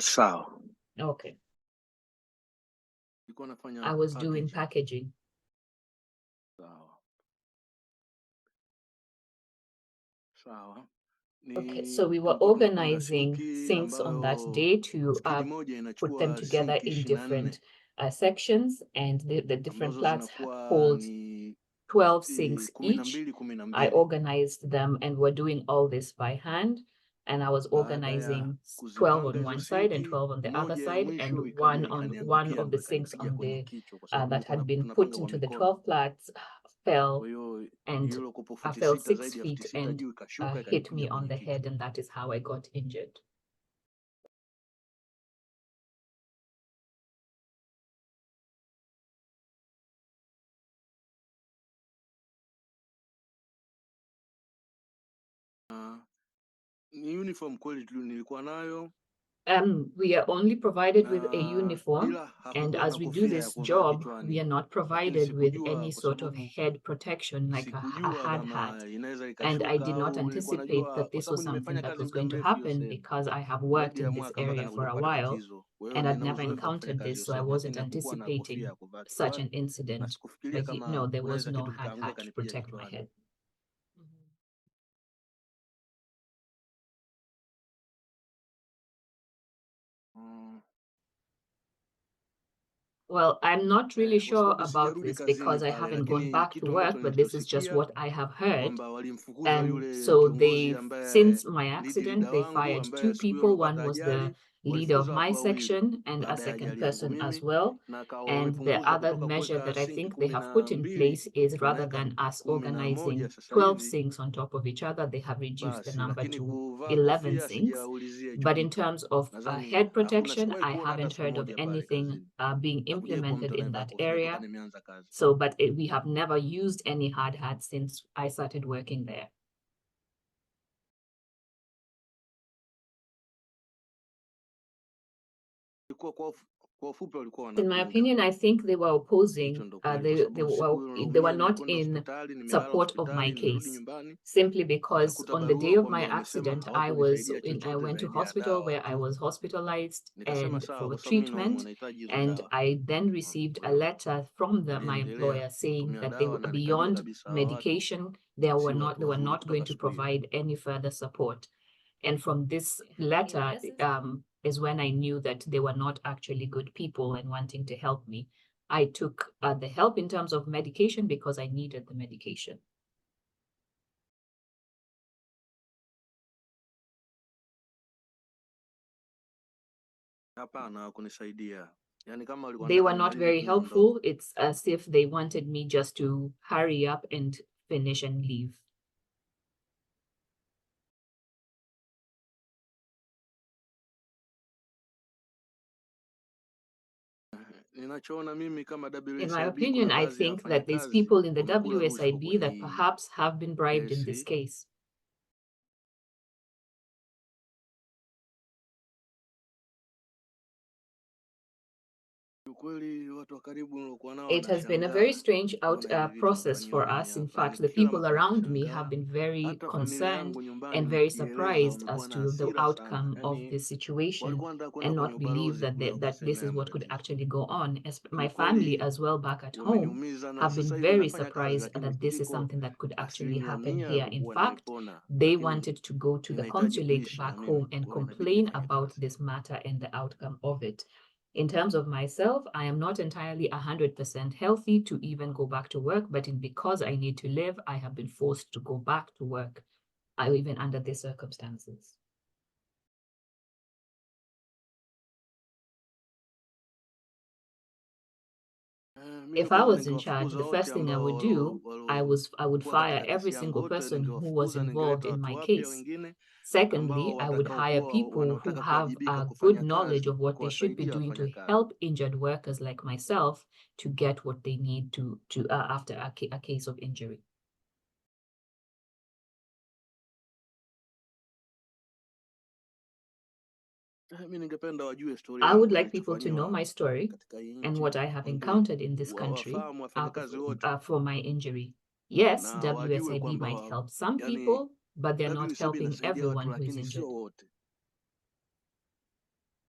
Sawa. Okay. Nilikuwa nafanya I was doing packaging. packaging. Sawa. Sawa. Okay, so we were Tulikuwa tunapanga organizing stiki sinks on that ambayo day to stiki moja put them inachukua together sinki in 24 different sections, and the different ambazo plats zinakuwa hold ni 12 sinks each. 12 I organized them and were doing all this by hand. And I was Baada ya organizing 12 kuzipanga on hizo one side and sinki, 12 on the other moja ya side, and mwisho ikaja one ikaniangukia, of the ndo sinks ikanipiga on kwenye the kichwa, kwa sababu that had been tunapanga put kwa into the mikono. 12 plats fell, Kwa hiyo and hiyo kopo I futi fell sita 6 zaidi ya futi feet sita and juu ikashuka hit ikanipiga me on kwenye the head, kichwa. and that is how I got injured. Ni uniform kweli tu nilikuwa nayo, We are only provided with a na uniform, ila and hakukuwa as na we do kofia ya this kuvaa job, we kichwani, are not lakini provided with sikujua any kwa sort of sababu head protection like a sikujua hard hat. kama inaweza And I ikashuka, did not au nilikuwa anticipate najua that kwa this sababu was something nimefanya that kazi was muda going to mrefu hiyo happen, sehemu, because I have zaidi worked ya in this mwaka mpaka area for nakuja a kupata while tatizo. Kwa hiyo and I'd nina never uzoefu wa kufanya encountered kazi this, hiyo so I sehemu, wasn't lakini hakukuwa na kofia anticipating ya kuvaa such kichwani, an na incident. sikufikiria But kama no, there was kunaweza no kitu hard kikaanguka hat to kanipiga protect my kichwani. head. Mm. Well, I'm not really Kwa sure sababu about sijarudi this kazini because I pale, haven't gone lakini back to kitu work, ambacho but this is just nilichosikia what I have heard. kwamba walimfukuza yule So kiongozi ambaye since my lead accident, leader they wangu fired ambaye two siku hiyo people. nilipata One was the ajali, leader of walifukuza my watu wawili section and a baada ya second ajali yangu person as mimi, well. na And the wamepunguza other kutoka measure kuweka that I sinki think they kumi have na put in mbili place is, rather wanaweka than us 11 organizing sasa 12 hivi. sinks on top of each other, they have reduced the Basi number lakini to kuvaa 11 kofia sinks. sijaulizia hicho But in kitu. terms of Nadhani head hakuna, protection, sikuwahi I kuona hata haven't siku heard of moja pale anything kazini. being Hakujai kuwa implemented mtu in anayevaa that kofia toka area. nimeanza kazi. So, but we have never used any hard hats since I started working there. Kwa ufupi walikuwa In my wanapinga. opinion, I think they were opposing. Hicho ndo kweli, kwa sababu siku hiyo They niloumia were not nilikwenda in hospitali, nimelala support of my hospitali, nimerudi case, nyumbani simply because nikakuta on the day barua of my kwamba wamesema accident, hawatonisaidia I chochote went to zaidi ya hospital dawa where I tu. was hospitalized Nikasema and sawa, for kwa sababu mimi naumwa, treatment. nahitaji hizo And dawa. I then received Kwa a hiyo letter from my niliendelea employer saying kutumia that they dawa were na nikajua beyond kabisa hawa watu medication. si watu They were wazuri not going kutoka to siku hiyo. provide any further support. And from this letter is when I knew that they were not actually good people and wanting to help me. I took the help in terms of medication because I needed the medication. Hapana, hawakunisaidia. Yaani kama walikuwa They wanataka were not nimalize very tu niondoke. helpful. It's as if they wanted me just to hurry up and finish and leave. Ninachoona mimi kama In my WSIB, opinion, kuna I baadhi ya think that these wafanyakazi people in the wamekula rushwa WSIB kwenye that hii perhaps have been bribed in this kesi. case. Ukweli watu wa karibu niliokuwa nao It has been a very wanashangaa strange mbona hivi vitu process nafanyiwa for mimi us. In hapa. fact, the Yaani kila people mtu around me have anashangaa. been very Hata familia concerned yangu nyumbani and very nikieleza surprised wamekuwa as na to the hasira sana. outcome of Yaani this situation, walikuwa wanataka kwenda and kwenye not believe ubalozi that kule that this is wakasemea what could matatizo. actually go on. As my family Kiukweli as well back at home wameniumiza, na have been sasa hivi very nafanya kazi, surprised lakini that this is siko something that could actually happen 100% ya here. In kuwa fact, nimepona, they lakini wanted to go to the inahitaji consulate kuishi na back mimi. home and Kwa hiyo inabidi complain nifanye about kazi. this matter and the outcome of it. In terms of myself, I am not entirely 100% healthy to even go back to work, but because I need to live, I have been forced to go back to work, even under these circumstances. Mimi If I kwanza was in charge, ningewafukuza the first wote thing I would ambao do, I would waliokuwa fire katika every kesi yangu, single wote person who was ningewafukuza, involved ningeleta in watu my wapya case. wengine Secondly, ambao I would hire watakaokuwa people who wanaotaka have kuwajibika a good kufanya knowledge kazi, of what they should be kuwasaidia doing to wafanyakazi. help injured workers like myself to get what they need to after a case of injury. Mimi ningependa wajue story I would yangu like people to know nilichofanyiwa my story katika hii and nchi, what I have encountered in this country wafahamu wafanyakazi wote, for my injury. Yes, na wajue WSIB might kwamba help some yani people, but they're not WSIB helping inasaidia watu everyone who is lakini sio injured. wote.